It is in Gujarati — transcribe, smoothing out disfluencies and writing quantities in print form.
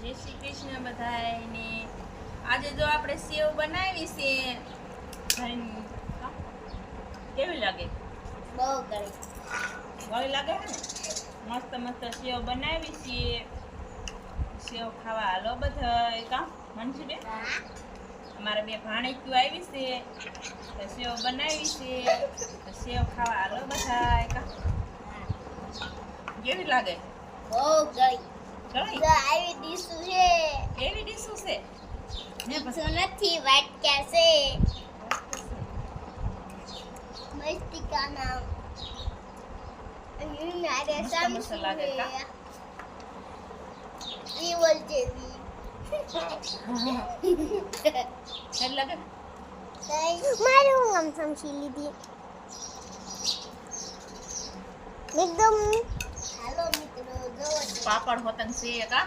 જય શ્રી કૃષ્ણ બધાયને. આજે જો આપણે સેવ બનાવી છે. કેવી લાગે? બહુ ગળી. ગળી લાગે છે ને? મસ્ત મસ્ત સેવ બનાવી છે. સેવ ખાવા હાલો બધા કા મનસી બેન? અમારા બે ભાણેકીઓ આવી છે તો સેવ બનાવી છે તો સેવ ખાવા હાલો બધા કા. કેવી લાગે? બહુ ગળી. ગળી? તો આવી ડીશું છે. કેવી ડીશું છે? ને પછી નથી વાટક્યા છે. મસ્તી કા નામ. અહીં મારે મસ્ત સામ મસ્ત લાગે કા? ઈ બોલજે વી. કેવી લાગે? મારું આમ સમસી લીધી. એકદમ હાલો મિત્રો જો પાપડ હોતન છે કા?